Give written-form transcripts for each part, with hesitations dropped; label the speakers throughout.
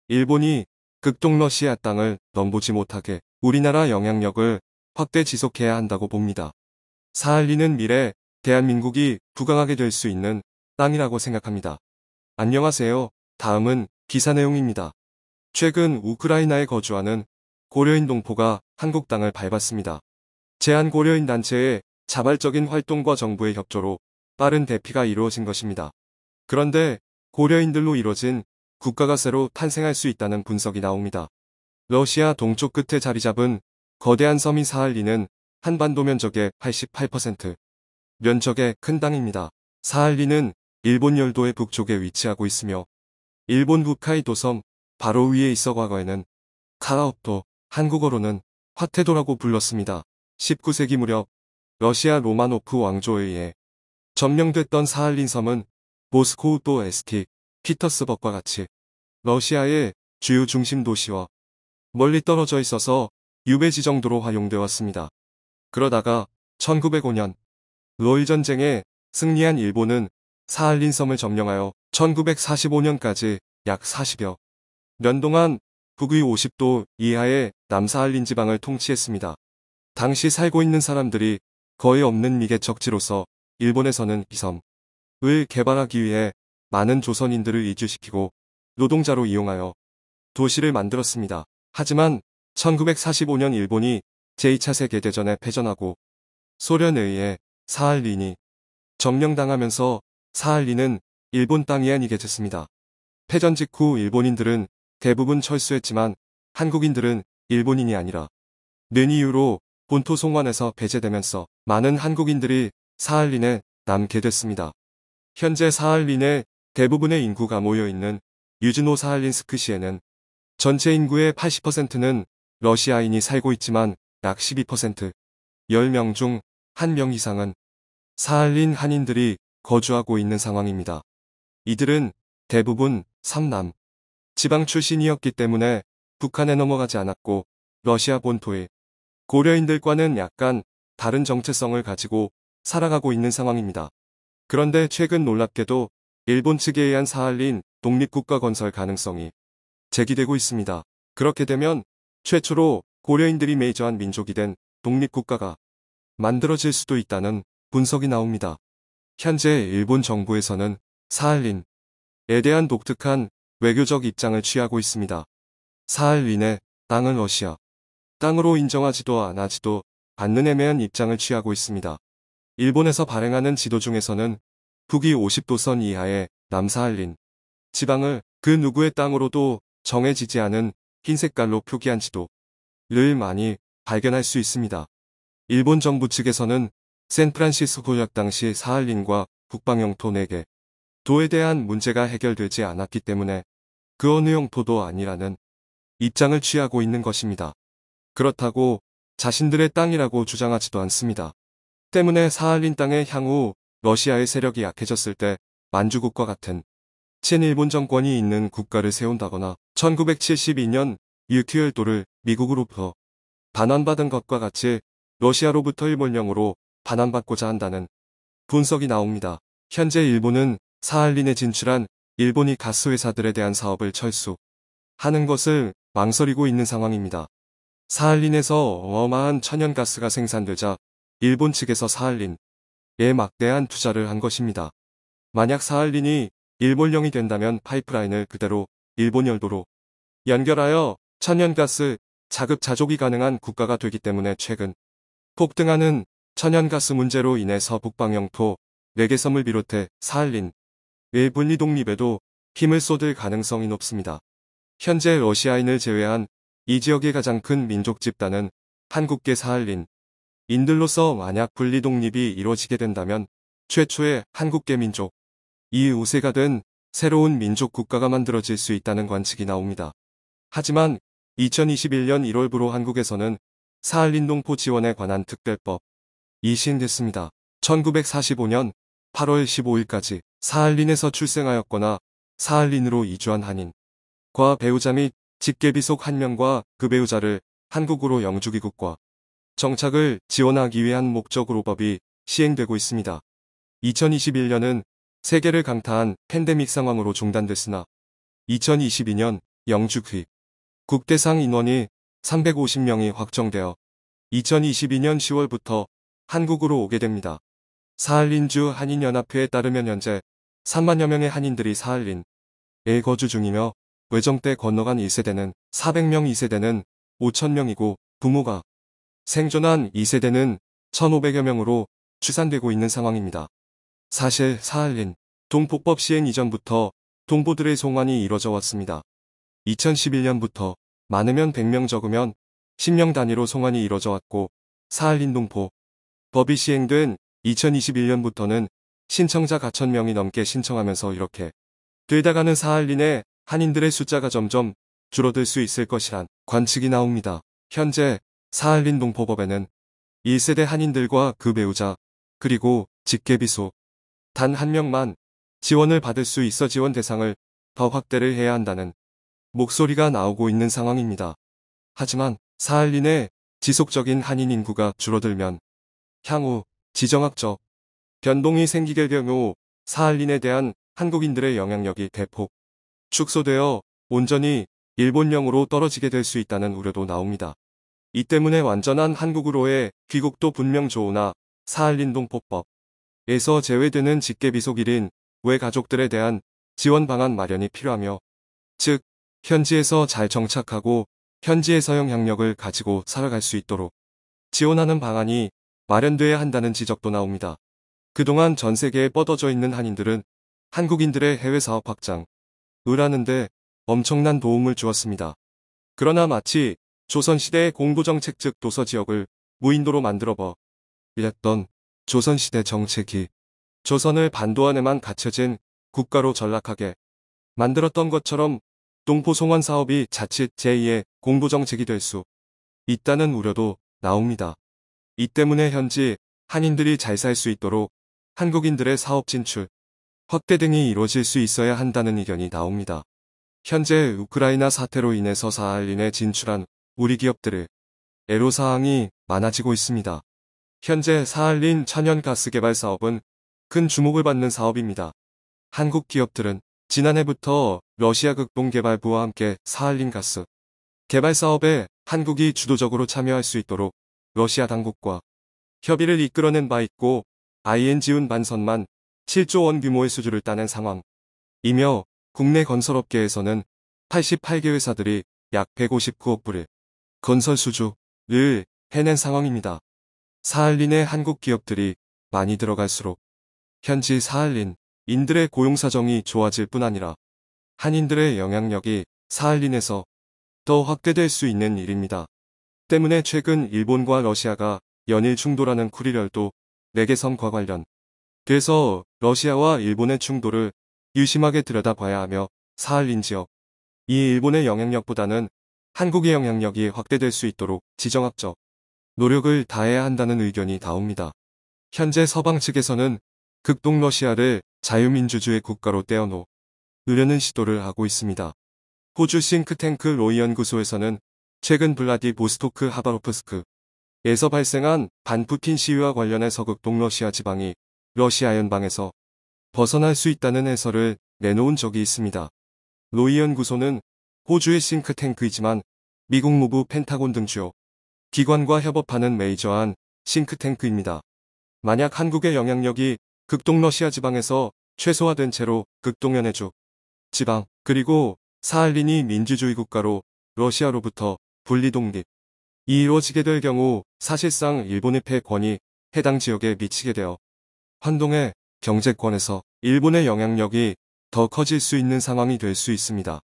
Speaker 1: 일본이 극동 러시아 땅을 넘보지 못하게 우리나라 영향력을 확대 지속해야 한다고 봅니다. 사할린은 미래 대한민국이 부강하게 될 수 있는 땅이라고 생각합니다. 안녕하세요. 다음은 기사 내용입니다. 최근 우크라이나에 거주하는 고려인 동포가 한국 땅을 밟았습니다. 제한고려인 단체의 자발적인 활동과 정부의 협조로 빠른 대피가 이루어진 것입니다. 그런데 고려인들로 이루어진 국가가 새로 탄생할 수 있다는 분석이 나옵니다. 러시아 동쪽 끝에 자리 잡은 거대한 섬인 사할린은 한반도 면적의 88%, 면적의 큰 땅입니다. 사할린은 일본 열도의 북쪽에 위치하고 있으며 일본 홋카이도 섬 바로 위에 있어 과거에는 카라옵도, 한국어로는 화테도라고 불렀습니다. 19세기 무렵 러시아 로마노프 왕조에 의해 점령됐던 사할린 섬은 모스코우 또 에스티, 피터스버그와 같이 러시아의 주요 중심 도시와 멀리 떨어져 있어서 유배지 정도로 활용되었습니다. 그러다가 1905년 러일 전쟁에 승리한 일본은 사할린 섬을 점령하여 1945년까지 약 40여 년 동안 북위 50도 이하의 남사할린 지방을 통치했습니다. 당시 살고 있는 사람들이 거의 없는 미개척지로서 일본에서는 이 섬을 개발하기 위해 많은 조선인들을 이주시키고 노동자로 이용하여 도시를 만들었습니다. 하지만 1945년 일본이 제2차 세계대전에 패전하고 소련에 의해 사할린이 점령당하면서 사할린은 일본 땅이 아니게 됐습니다. 패전 직후 일본인들은 대부분 철수했지만 한국인들은 일본인이 아니라 는 이유로 본토 송환에서 배제되면서 많은 한국인들이 사할린에 남게 됐습니다. 현재 사할린의 대부분의 인구가 모여있는 유즈노 사할린스크시에는 전체 인구의 80%는 러시아인이 살고 있지만 약 12%, 10명 중 1명 이상은 사할린 한인들이 거주하고 있는 상황입니다. 이들은 대부분 삼남 지방 출신이었기 때문에 북한에 넘어가지 않았고 러시아 본토의 고려인들과는 약간 다른 정체성을 가지고 살아가고 있는 상황입니다. 그런데 최근 놀랍게도 일본 측에 의한 사할린 독립국가 건설 가능성이 제기되고 있습니다. 그렇게 되면 최초로 고려인들이 메이저한 민족이 된 독립국가가 만들어질 수도 있다는 분석이 나옵니다. 현재 일본 정부에서는 사할린에 대한 독특한 외교적 입장을 취하고 있습니다. 사할린의 땅을 러시아 땅으로 인정하지도 않지도 않는 애매한 입장을 취하고 있습니다. 일본에서 발행하는 지도 중에서는 북위 50도선 이하의 남사할린 지방을 그 누구의 땅으로도 정해지지 않은 흰 색깔로 표기한 지도를 많이 발견할 수 있습니다. 일본 정부 측에서는 샌프란시스코 협약 당시 사할린과 북방 영토 4개 도에 대한 문제가 해결되지 않았기 때문에 그 어느 영토도 아니라는 입장을 취하고 있는 것입니다. 그렇다고 자신들의 땅이라고 주장하지도 않습니다. 때문에 사할린 땅에 향후 러시아의 세력이 약해졌을 때 만주국과 같은 친일본 정권이 있는 국가를 세운다거나 1972년 유튜열도를 미국으로부터 반환받은 것과 같이 러시아로부터 일본령으로 반환받고자 한다는 분석이 나옵니다. 현재 일본은 사할린에 진출한 일본이 가스회사들에 대한 사업을 철수하는 것을 망설이고 있는 상황입니다. 사할린에서 어마어마한 천연가스가 생산되자 일본 측에서 사할린에 막대한 투자를 한 것입니다. 만약 사할린이 일본령이 된다면 파이프라인을 그대로 일본 열도로 연결하여 천연가스 자급자족이 가능한 국가가 되기 때문에 최근 폭등하는 천연가스 문제로 인해서 북방 영토 4개 섬을 비롯해 사할린의 분리 독립에도 힘을 쏟을 가능성이 높습니다. 현재 러시아인을 제외한 이 지역의 가장 큰 민족 집단은 한국계 사할린 인들로서 만약 분리 독립이 이루어지게 된다면 최초의 한국계 민족 이 우세가 된 새로운 민족 국가가 만들어질 수 있다는 관측이 나옵니다. 하지만 2021년 1월부로 한국에서는 사할린 동포 지원에 관한 특별법이 시행됐습니다. 1945년 8월 15일까지 사할린에서 출생하였거나 사할린으로 이주한 한인과 배우자 및 직계비속 1명과 그 배우자를 한국으로 영주귀국과 정착을 지원하기 위한 목적으로 법이 시행되고 있습니다. 2021년은 세계를 강타한 팬데믹 상황으로 중단됐으나 2022년 영주 귀 국대상 인원이 350명이 확정되어 2022년 10월부터 한국으로 오게 됩니다. 사할린주 한인연합회에 따르면 현재 3만여 명의 한인들이 사할린에 거주 중이며 외정때 건너간 1세대는 400명, 2세대는 5,000명이고 부모가 생존한 2세대는 1,500여 명으로 추산되고 있는 상황입니다. 사실 사할린 동포법 시행 이전부터 동포들의 송환이 이뤄져 왔습니다. 2011년부터 많으면 100명, 적으면 10명 단위로 송환이 이뤄져 왔고 사할린 동포 법이 시행된 2021년부터는 신청자 4,000명이 넘게 신청하면서 이렇게 되다가는 사할린의 한인들의 숫자가 점점 줄어들 수 있을 것이란 관측이 나옵니다. 현재 사할린 동포법에는 1세대 한인들과 그 배우자 그리고 직계비속 단 한 명만 지원을 받을 수 있어 지원 대상을 더 확대를 해야 한다는 목소리가 나오고 있는 상황입니다. 하지만 사할린의 지속적인 한인 인구가 줄어들면 향후 지정학적 변동이 생기게 될 경우 사할린에 대한 한국인들의 영향력이 대폭 축소되어 온전히 일본령으로 떨어지게 될 수 있다는 우려도 나옵니다. 이 때문에 완전한 한국으로의 귀국도 분명 좋으나 사할린 동포법에서 제외되는 직계비속 1인 외 가족들에 대한 지원 방안 마련이 필요하며, 즉 현지에서 잘 정착하고 현지에서 영향력을 가지고 살아갈 수 있도록 지원하는 방안이 마련돼야 한다는 지적도 나옵니다. 그동안 전 세계에 뻗어져 있는 한인들은 한국인들의 해외 사업 확장을 하는데 엄청난 도움을 주었습니다. 그러나 마치 조선시대의 공도정책, 즉 도서지역을 무인도로 만들어 버렸던 조선시대 정책이 조선을 반도 안에만 갇혀진 국가로 전락하게 만들었던 것처럼 동포 송환 사업이 자칫 제2의 공도정책이 될 수 있다는 우려도 나옵니다. 이 때문에 현지 한인들이 잘 살 수 있도록 한국인들의 사업 진출, 확대 등이 이루어질 수 있어야 한다는 의견이 나옵니다. 현재 우크라이나 사태로 인해서 사할린에 진출한 우리 기업들의 애로사항이 많아지고 있습니다. 현재 사할린 천연가스 개발 사업은 큰 주목을 받는 사업입니다. 한국 기업들은 지난해부터 러시아 극동개발부와 함께 사할린 가스 개발 사업에 한국이 주도적으로 참여할 수 있도록 러시아 당국과 협의를 이끌어낸 바 있고, ING운 반선만 7조 원 규모의 수주를 따낸 상황이며, 국내 건설업계에서는 88개 회사들이 약 159억 불의 건설 수주를 해낸 상황입니다. 사할린에 한국 기업들이 많이 들어갈수록 현지 사할린인들의 고용 사정이 좋아질 뿐 아니라 한인들의 영향력이 사할린에서 더 확대될 수 있는 일입니다. 때문에 최근 일본과 러시아가 연일 충돌하는 쿠릴열도 4개선과 관련돼서 러시아와 일본의 충돌을 유심하게 들여다봐야 하며, 사할린 지역 이 일본의 영향력보다는 한국의 영향력이 확대될 수 있도록 지정학적 노력을 다해야 한다는 의견이 나옵니다. 현재 서방 측에서는 극동 러시아를 자유민주주의 국가로 떼어놓으려는 시도를 하고 있습니다. 호주 싱크탱크 로이 연구소에서는 최근 블라디보스토크 하바로프스크에서 발생한 반푸틴 시위와 관련해서 극동 러시아 지방이 러시아 연방에서 벗어날 수 있다는 해설을 내놓은 적이 있습니다. 로이 연구소는 호주의 싱크탱크이지만 미국 무부 펜타곤 등 주요 기관과 협업하는 메이저한 싱크탱크입니다. 만약 한국의 영향력이 극동 러시아 지방에서 최소화된 채로 극동연해주 지방 그리고 사할린이 민주주의 국가로 러시아로부터 분리 독립이 이루어지게 될 경우 사실상 일본의 패권이 해당 지역에 미치게 되어 환동의 경제권에서 일본의 영향력이 더 커질 수 있는 상황이 될 수 있습니다.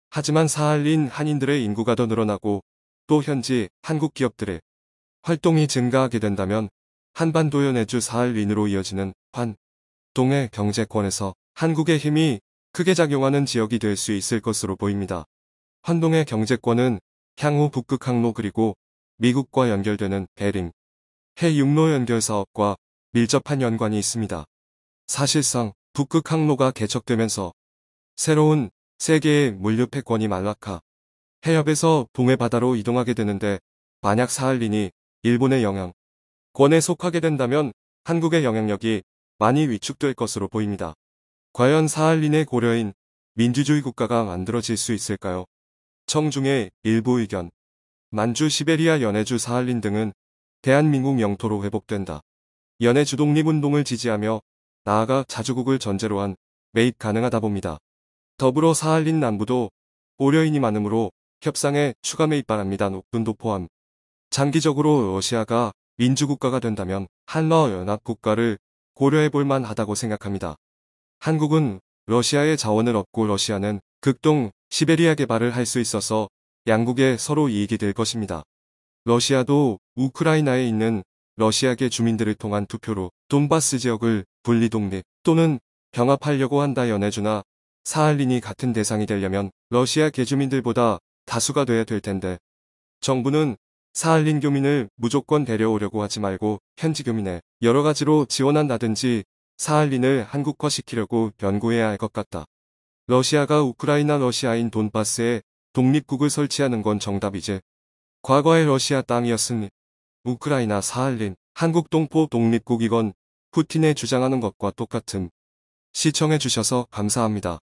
Speaker 1: 하지만 사할린 한인들의 인구가 더 늘어나고 또 현지 한국 기업들의 활동이 증가하게 된다면 한반도 연해주 사할린으로 이어지는 환동의 경제권에서 한국의 힘이 크게 작용하는 지역이 될 수 있을 것으로 보입니다. 환동의 경제권은 향후 북극 항로 그리고 미국과 연결되는 베링 해 육로 연결 사업과 밀접한 연관이 있습니다. 사실상 북극 항로가 개척되면서 새로운 세계의 물류 패권이 말라카 해협에서 동해 바다로 이동하게 되는데, 만약 사할린이 일본의 영향권에 속하게 된다면 한국의 영향력이 많이 위축될 것으로 보입니다. 과연 사할린의 고려인 민주주의 국가가 만들어질 수 있을까요? 청중의 일부 의견. 만주, 시베리아, 연해주, 사할린 등은 대한민국 영토로 회복된다. 연해주 독립운동을 지지하며 나아가 자주국을 전제로 한 매입 가능하다 봅니다. 더불어 사할린 남부도 고려인이 많으므로 협상에 추가 매입 바랍니다. 녹분도 포함. 장기적으로 러시아가 민주국가가 된다면 한러 연합국가를 고려해 볼 만하다고 생각합니다. 한국은 러시아의 자원을 얻고 러시아는 극동 시베리아 개발을 할 수 있어서 양국에 서로 이익이 될 것입니다. 러시아도 우크라이나에 있는 러시아계 주민들을 통한 투표로 돈바스 지역을 분리 독립 또는 병합하려고 한다. 연해주나 사할린이 같은 대상이 되려면 러시아 계주민들보다 다수가 돼야 될 텐데 정부는 사할린 교민을 무조건 데려오려고 하지 말고 현지 교민에 여러 가지로 지원한다든지 사할린을 한국화시키려고 변고해야 할 것 같다. 러시아가 우크라이나 러시아인 돈바스에 독립국을 설치하는 건 정답이지. 과거의 러시아 땅이었으니 우크라이나 사할린 한국 동포 독립국 이건 푸틴의 주장하는 것과 똑같음. 시청해주셔서 감사합니다.